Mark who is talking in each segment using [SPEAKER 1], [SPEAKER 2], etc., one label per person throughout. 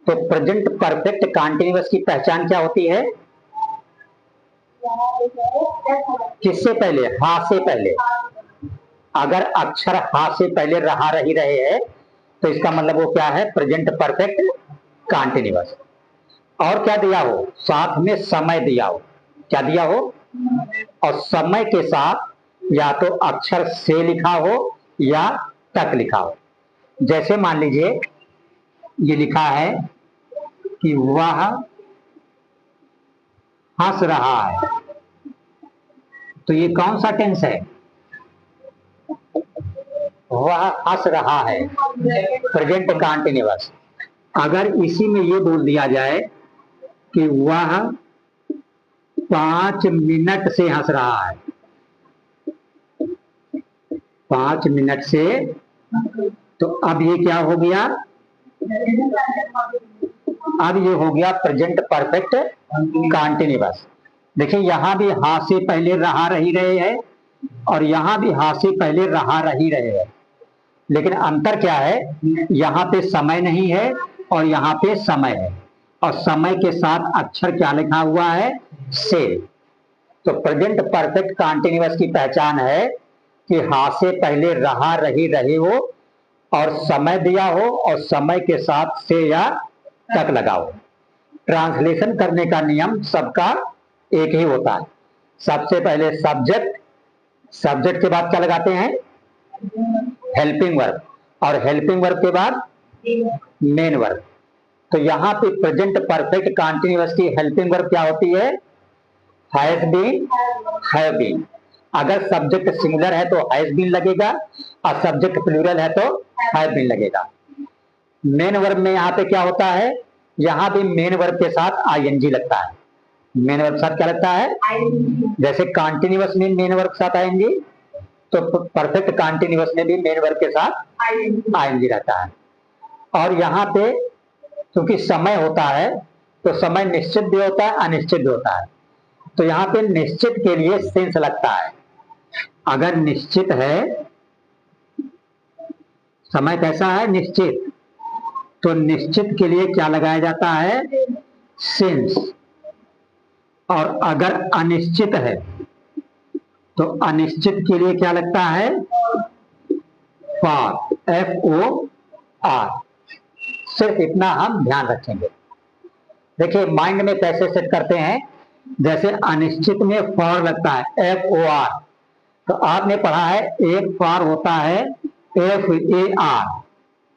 [SPEAKER 1] तो present perfect continuous की पहचान क्या होती है? किससे पहले? हा से पहले। अगर अक्षर हा से पहले रहा रही रहे है तो इसका मतलब वो क्या है? Present perfect continuous. और क्या दिया हो? साथ में समय दिया हो। क्या दिया हो? और समय के साथ या तो अक्षर से लिखा हो या तक लिखा हो। जैसे मान लीजिए ये लिखा है कि वह हंस रहा है, तो ये कौन सा टेंस है? वह हंस रहा है, प्रेजेंट कंटीन्यूअस। अगर इसी में ये बोल दिया जाए कि वह 5 मिनट से हंस रहा है, 5 मिनट से, तो अब ये क्या हो गया? अब ये हो गया प्रेजेंट परफेक्ट कंटीन्यूअस। देखिए यहां भी हा से पहले रहा रही रहे है और यहां भी हा से पहले रहा रही रहे है, लेकिन अंतर क्या है? यहां पे समय नहीं है और यहां पे समय है, और समय के साथ अक्षर क्या लिखा हुआ है? से। तो प्रेजेंट परफेक्ट कंटीन्यूअस की पहचान है कि हा से पहले रहा रही रहे हो और समय दिया हो और समय के साथ से या तक लगा हो। ट्रांसलेशन करने का नियम सबका एक ही होता है। सबसे पहले सब्जेक्ट, सब्जेक्ट के बाद क्या लगाते हैं? हेल्पिंग वर्ब, और हेल्पिंग वर्ब के बाद मेन वर्ब। तो यहाँ पे प्रेजेंट परफेक्ट कंटीन्यूअस की हेल्पिंग वर्ब क्या होती है? Has been, have been. अगर सब्जेक्ट सिंगुलर है तो हैज बीन लगेगा और सब्जेक्ट प्लूरल है तो हैव बीन लगेगा। मेन वर्ब में यहाँ पे क्या होता है? यहाँ भी मेन वर्ब के साथ आईएनजी लगता है। मेन वर्ब के साथ क्या लगता है? जैसे कंटीन्यूअस में मेन वर्ब के साथ आईएनजी, तो परफेक्ट कंटीन्यूअस में भी मेन वर्ब के साथ आईएनजी रहता है। और यहाँ पे क्योंकि समय होता है तो समय निश्चित भी होता है, अनिश्चित भी होता है। तो यहाँ पे निश्चित के लिए सेंस लगता है। अगर निश्चित है, समय कैसा है? निश्चित, तो निश्चित के लिए क्या लगाया जाता है? सिंस। और अगर अनिश्चित है तो अनिश्चित के लिए क्या लगता है? For, FOR। सिर्फ इतना हम ध्यान रखेंगे। देखिए माइंड में कैसे सेट करते हैं। जैसे अनिश्चित में फॉर लगता है, FOR, तो आपने पढ़ा है एक फॉर होता है FAR,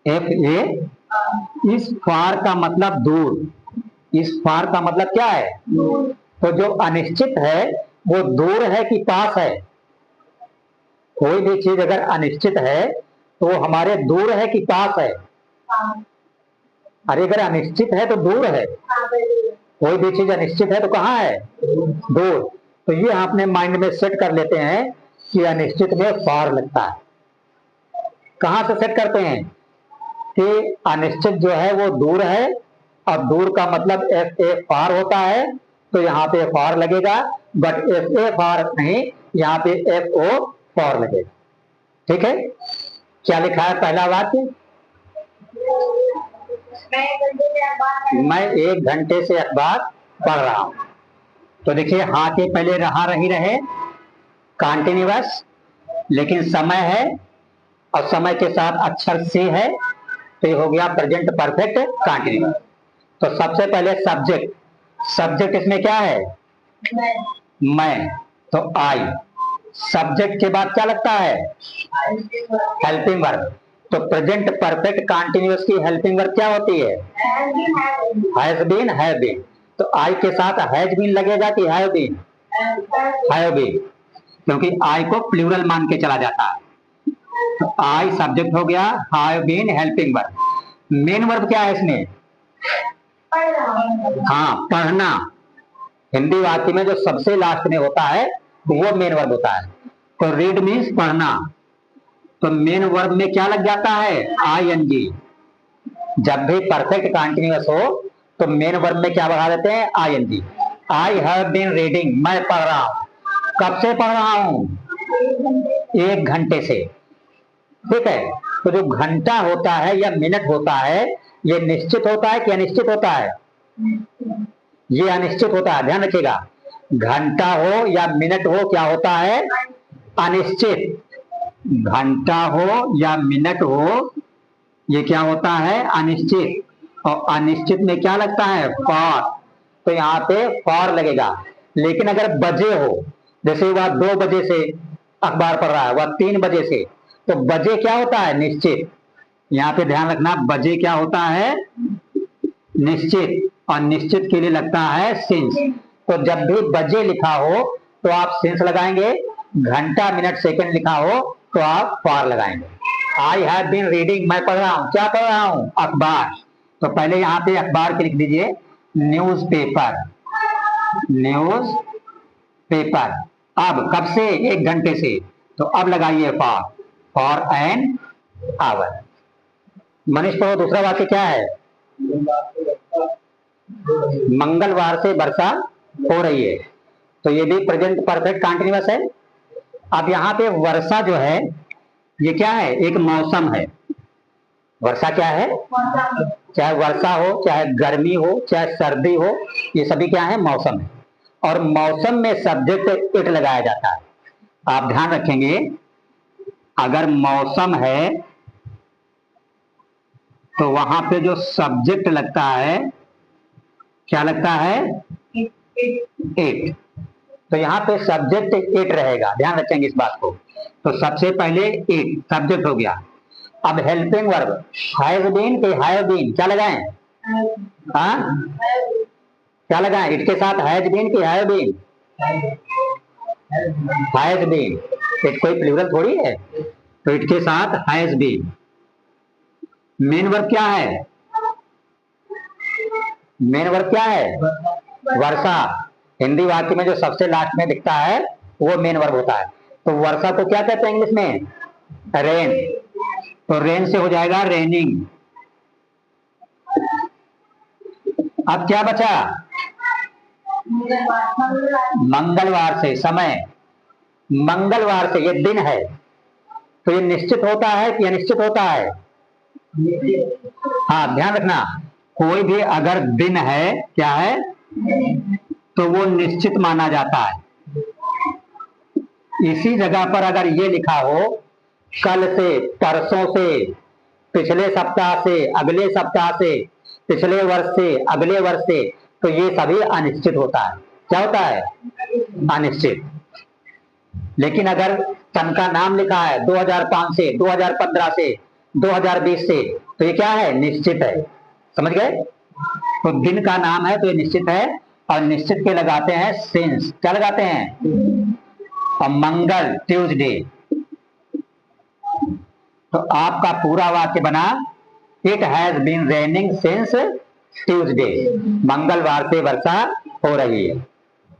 [SPEAKER 1] FA। इस फार का मतलब दूर, इस फार का मतलब क्या है? तो जो अनिश्चित है वो दूर है कि पास है? कोई भी चीज अगर अनिश्चित है तो वो हमारे दूर है कि पास है? अरे अगर अनिश्चित है तो दूर है। कोई भी चीज अनिश्चित है तो कहाँ है? दूर। तो ये आपने माइंड में सेट कर लेते हैं कि अनिश्चित में फार लगता है। कहां से सेट करते हैं कि अनिश्चित जो है वो दूर है और दूर का मतलब FA फार होता है, तो यहाँ पे फार लगेगा, बट FA फार नहीं, यहाँ पे FO फॉर लगेगा। ठीक है? क्या लिखा है पहला वाक्य? मैं 1 घंटे से अखबार पढ़ रहा हूं। तो देखिए हाँ के पहले रहा रही रहे, कंटीन्यूअस, लेकिन समय है और समय के साथ अक्षर से है, तो ये हो गया प्रेजेंट परफेक्ट कंटीन्यूअस। तो सबसे पहले सब्जेक्ट, सब्जेक्ट इसमें क्या है? मैं, तो आई। सब्जेक्ट के बाद क्या लगता है? Helping verb. तो प्रेजेंट परफेक्ट कंटीन्यूअस की हेल्पिंग वर्ब क्या होती है? Has been, have been. तो आई के साथ हैज बीन लगेगा कि हैव बीन? हैव बीन, क्योंकि आई को प्लूरल मान के चला जाता है। तो आई सब्जेक्ट हो गया, have been helping verb. Main verb क्या है इसमें? हाँ, पढ़ना। हिंदी वाक्य में जो सबसे लास्ट में होता है वो मेन वर्ब होता है। तो रीड मीन्स पढ़ना, तो मेन वर्ब में क्या लग जाता है? ING। जब भी परफेक्ट कंटीन्यूअस हो तो मेन वर्ब में क्या बढ़ा देते हैं? ING। I have been reading, मैं पढ़ रहा हूं। कब से पढ़ रहा हूं? 1 घंटे से। ठीक है? तो जो घंटा होता है या मिनट होता है ये निश्चित होता है कि अनिश्चित होता है? ये अनिश्चित होता है, ध्यान रखिएगा। घंटा हो या मिनट हो, क्या होता है? अनिश्चित। घंटा हो या मिनट हो, ये क्या होता है? अनिश्चित। और अनिश्चित में क्या लगता है? फॉर। तो यहाँ पे फॉर लगेगा। लेकिन अगर बजे हो, जैसे वह 2 बजे से अखबार पढ़ रहा है, वह 3 बजे से, तो बजे क्या होता है? निश्चित। यहाँ पे ध्यान रखना, बजे क्या होता है? निश्चित। और निश्चित के लिए लगता है सिंस। तो जब भी बजे लिखा हो तो आप सिंस लगाएंगे, घंटा मिनट सेकंड लिखा हो तो आप फॉर लगाएंगे। आई हैव बीन रीडिंग, मैं पढ़ रहा हूं। क्या पढ़ रहा हूं? अखबार। तो पहले यहाँ पे अखबार के लिख दीजिए न्यूज पेपर। News paper. अब कब से? 1 घंटे से। तो अब लगाइए फॉर एन आवर। मनीष पढ़ो, दूसरा वाक्य क्या है? मंगलवार से वर्षा हो रही है। तो ये भी प्रेजेंट परफेक्ट कंटीन्यूअस है। अब यहाँ पे वर्षा जो है, ये क्या है? एक मौसम है। वर्षा क्या है? चाहे वर्षा हो, चाहे गर्मी हो, चाहे सर्दी हो, ये सभी क्या है? मौसम है। और मौसम में सब्जेक्ट इट लगाया जाता है। आप ध्यान रखेंगे, अगर मौसम है तो वहां पे जो सब्जेक्ट लगता है, क्या लगता है? इट। तो यहाँ पे सब्जेक्ट इट रहेगा, ध्यान रखेंगे इस बात को। तो सबसे पहले इट सब्जेक्ट हो गया। अब हेल्पिंग वर्ब, हैज बीन के हैव बीन, क्या लगाएं? हाँ, क्या लगाएं? इट के साथ हैज बीन की have been? Has been. It कोई प्लूरल थोड़ी है, तो इट के साथ हैज बीन। मेन वर्ब क्या है? मेन वर्ब क्या है? वर्षा। हिंदी वाक्य में जो सबसे लास्ट में दिखता है वो मेन वर्ब होता है। तो वर्षा को क्या कहते हैं इंग्लिश में? रेन। तो रेन से हो जाएगा रेनिंग। अब क्या बचा? मंगलवार से, समय। मंगलवार से, ये दिन है, तो ये निश्चित होता है कि अनिश्चित होता है? हाँ, ध्यान रखना, कोई भी अगर दिन है, क्या है? तो वो निश्चित माना जाता है। इसी जगह पर अगर ये लिखा हो कल से, परसों से, पिछले सप्ताह से, अगले सप्ताह से, पिछले वर्ष से, अगले वर्ष से, तो ये सभी अनिश्चित होता है। क्या होता है? अनिश्चित। लेकिन अगर सन का नाम लिखा है 2005 से, 2015 से, 2020 से, तो ये क्या है? निश्चित है। समझ गए? तो दिन का नाम है तो ये निश्चित है, और निश्चित के लगाते हैं सिंस। क्या लगाते हैं? और मंगल, ट्यूसडे। तो आपका पूरा वाक्य बना it has been raining since Tuesday. मंगलवार से वर्षा हो रही है।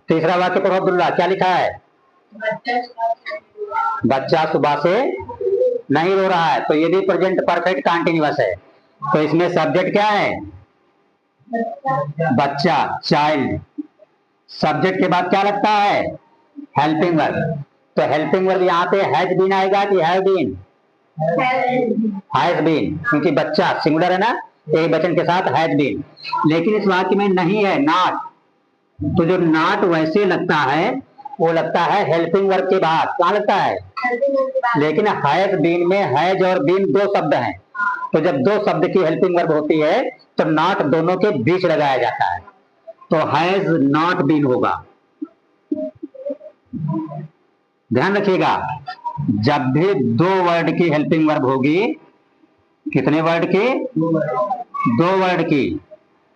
[SPEAKER 1] तीसरा वाक्य पढ़ो अब्दुल्ला, क्या लिखा है? बच्चा सुबह से नहीं रो रहा है। तो ये भी प्रेजेंट परफेक्ट कंटीन्यूअस है। तो इसमें सब्जेक्ट क्या है? बच्चा, चाइल्ड। सब्जेक्ट के बाद क्या लगता है? Helping verb. तो हेल्पिंग वर्ब यहाँ पे हैज बीन आएगा कि हैव बीन? हैज बीन, क्योंकि बच्चा सिंगुलर है ना, एक वचन के साथ हैज बीन। लेकिन इस वाक्य में नहीं है, नॉट। तो जो नॉट वैसे लगता है वो लगता है हेल्पिंग वर्ब के बाद। कहाँ लगता है? लेकिन हैज बीन में हैज और बीन 2 शब्द हैं। तो जब 2 शब्द की हेल्पिंग वर्ब होती है तो नॉट दोनों के बीच लगाया जाता है। तो हैज नॉट बीन होगा। ध्यान रखिएगा, जब भी 2 वर्ड की हेल्पिंग वर्ब होगी, कितने वर्ड की? 2 वर्ड की,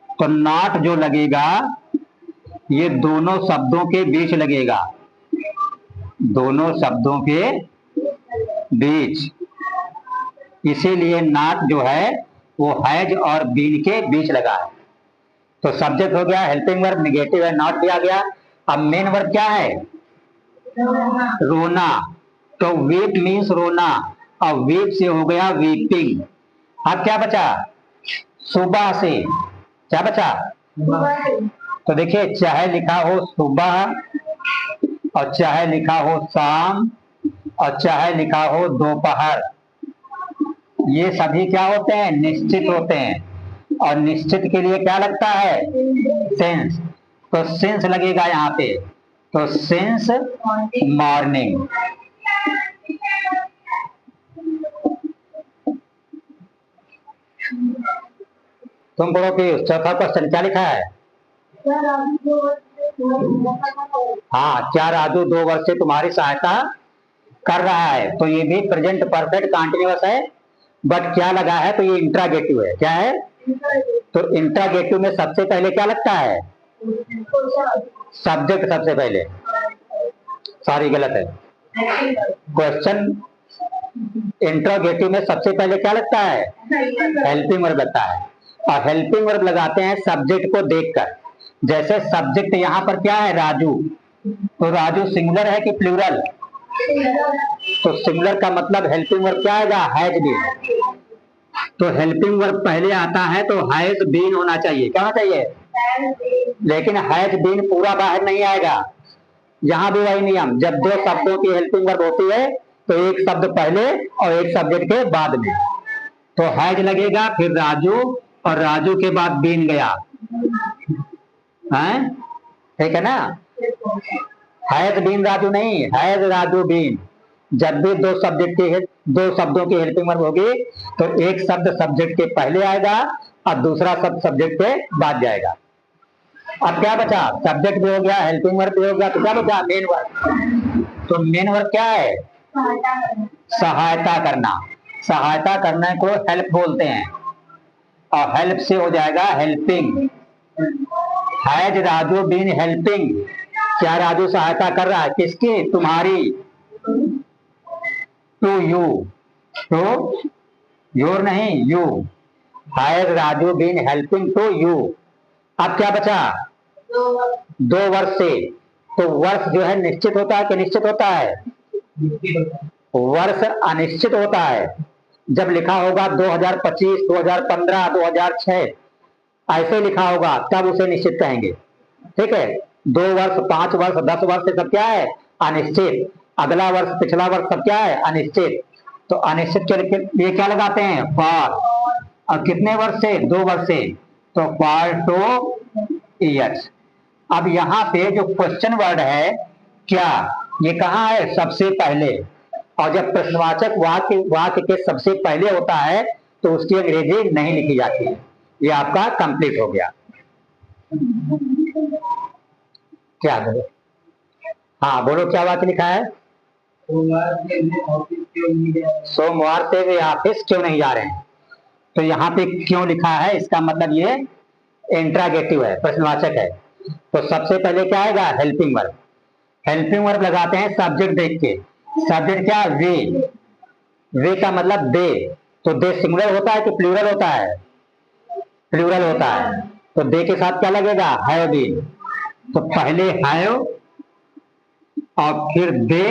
[SPEAKER 1] तो नॉट जो लगेगा ये दोनों शब्दों के बीच लगेगा। दोनों शब्दों के बीच। इसीलिए नॉट जो है वो हैज और बीन के बीच लगा है। तो सब्जेक्ट हो गया, हेल्पिंग वर्ब निगेटिव है, नॉट भी आ गया। अब मेन वर्ब क्या है? रोना। तो वीप मीन्स रोना, और वीप से हो गया वीपिंग। अब क्या बचा? सुबह से। क्या बचा? तो देखिए, चाहे लिखा हो सुबह, और चाहे लिखा हो शाम, और चाहे लिखा हो दोपहर, ये सभी क्या होते हैं? निश्चित होते हैं। और निश्चित के लिए क्या लगता है? सिंस। तो सिंस लगेगा यहाँ पे, तो सिंस मॉर्निंग। तुम पढ़ो कि चौथा क्वेश्चन क्या लिखा है? हाँ, क्या राजू 2 वर्ष से तुम्हारी सहायता कर रहा है? तो ये भी प्रेजेंट परफेक्ट कंटीन्यूअस है, बट क्या लगा है? तो ये इंट्रागेटिव है। क्या है? तो इंट्रागेटिव में सबसे पहले क्या लगता है? सब्जेक्ट सबसे पहले। सॉरी, गलत है क्वेश्चन। इंट्रोगेटिव में सबसे पहले क्या लगता है? हेल्पिंग वर्ब लगता है। और हेल्पिंग वर्ब लगाते हैं सब्जेक्ट को देखकर। जैसे सब्जेक्ट यहाँ पर क्या है? राजू। तो राजू सिंगुलर है कि प्लूरल? तो सिंगुलर का मतलब हेल्पिंग वर्ब क्या आएगा? Has been. तो हेल्पिंग वर्ब पहले आता है तो हैज बीन होना चाहिए। क्या होना चाहिए? लेकिन हैज बीन पूरा बाहर नहीं आएगा। यहां भी वही नियम, जब 2 शब्दों की हेल्पिंग वर्ब होती है तो एक शब्द पहले और एक सब्जेक्ट के बाद में। तो हैज लगेगा, फिर राजू, और राजू के बाद बीन गया है। ठीक है ना? हैज बीन राजू नहीं, हैज राजू बीन। जब भी 2 शब्दों की हेल्पिंग वर्ब होगी तो एक शब्द सब्जेक्ट के पहले आएगा और दूसरा शब्द सब्जेक्ट के बाद जाएगा। अब क्या बचा? सब्जेक्ट भी हो गया, हेल्पिंग वर्ब भी हो गया, तो क्या बचा? Main verb. तो मेन वर्ब क्या है? सहायता करना। सहायता करने को हेल्प बोलते हैं, और हेल्प से हो जाएगा helping. Has Raju been helping? क्या राजू सहायता कर रहा है? किसकी? तुम्हारी। To you. तो योर नहीं, you. Has Raju been helping to you. अब क्या बचा? 2 वर्ष से। तो वर्ष जो है निश्चित होता है कि निश्चित होता है? वर्ष अनिश्चित होता है। जब लिखा होगा 2025, 2015, 2006 ऐसे लिखा होगा तब उसे निश्चित कहेंगे। ठीक है? 2 वर्ष, 5 वर्ष, 10 वर्ष से सब क्या है? अनिश्चित। अगला वर्ष, पिछला वर्ष सब क्या है? अनिश्चित। तो अनिश्चित के लिए क्या लगाते हैं? फॉर। और कितने वर्ष से? 2 वर्ष से, तो फॉर 2 ईयर्स। अब यहाँ पे जो क्वेश्चन वर्ड है क्या, ये कहाँ है? सबसे पहले। और जब प्रश्नवाचक वाक्य के सबसे पहले होता है तो उसकी अंग्रेजी नहीं लिखी जाती है। ये आपका कंप्लीट हो गया। क्या बोलो? हाँ बोलो, क्या वाक्य लिखा है? सोमवार से वे ऑफिस क्यों नहीं जा रहे हैं? तो यहाँ पे क्यों लिखा है? इसका मतलब ये इंट्रागेटिव है, प्रश्नवाचक है। तो सबसे पहले क्या आएगा? Helping verb. हेल्पिंग वर्ब लगाते हैं सब्जेक्ट देख के। सब्जेक्ट क्या? वे। वे का मतलब दे। तो दे सिंगुलर होता है कि प्लूरल होता है? प्लूरल होता है। तो दे के साथ क्या लगेगा? Have been. तो पहले हैव और फिर दे,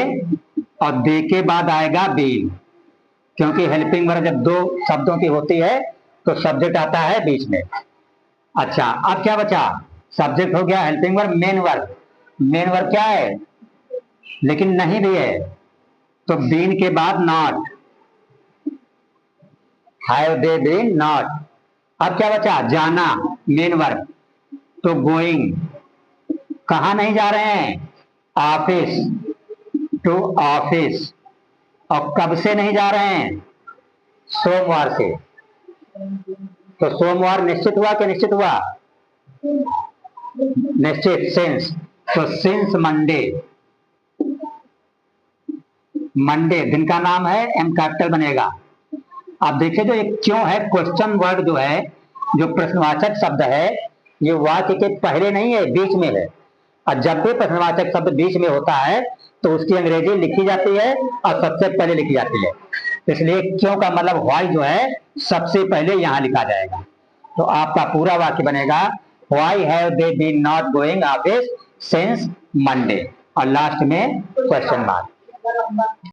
[SPEAKER 1] और दे के बाद आएगा बीन। क्योंकि हेल्पिंग वर्ब जब 2 शब्दों की होती है तो सब्जेक्ट आता है बीच में। अच्छा, अब क्या बचा? सब्जेक्ट हो गया, helping verb, main verb. Main verb क्या है? लेकिन नहीं भी है, तो बीन के बाद not. Have they been? Not. अब क्या बचा? जाना, मेन वर्ब। तो गोइंग। कहां नहीं जा रहे हैं? Office, to office. और कब से नहीं जा रहे हैं? सोमवार से। तो सोमवार निश्चित हुआ कि निश्चित हुआ? निश्चित, सिंस। तो सिंस मंडे। मंडे दिन का नाम है, एम कैपिटल बनेगा। आप देखिए जो एक क्यों है, क्वेश्चन वर्ड जो है, जो प्रश्नवाचक शब्द है, ये वाक्य के पहले नहीं है, बीच में है। और जब भी प्रश्नवाचक शब्द बीच में होता है तो उसकी अंग्रेजी लिखी जाती है और सबसे पहले लिखी जाती है। इसलिए क्यों का मतलब व्हाई जो है सबसे पहले यहां लिखा जाएगा। तो आपका पूरा वाक्य बनेगा, why have they been not going office since Monday, और लास्ट में क्वेश्चन मार्क।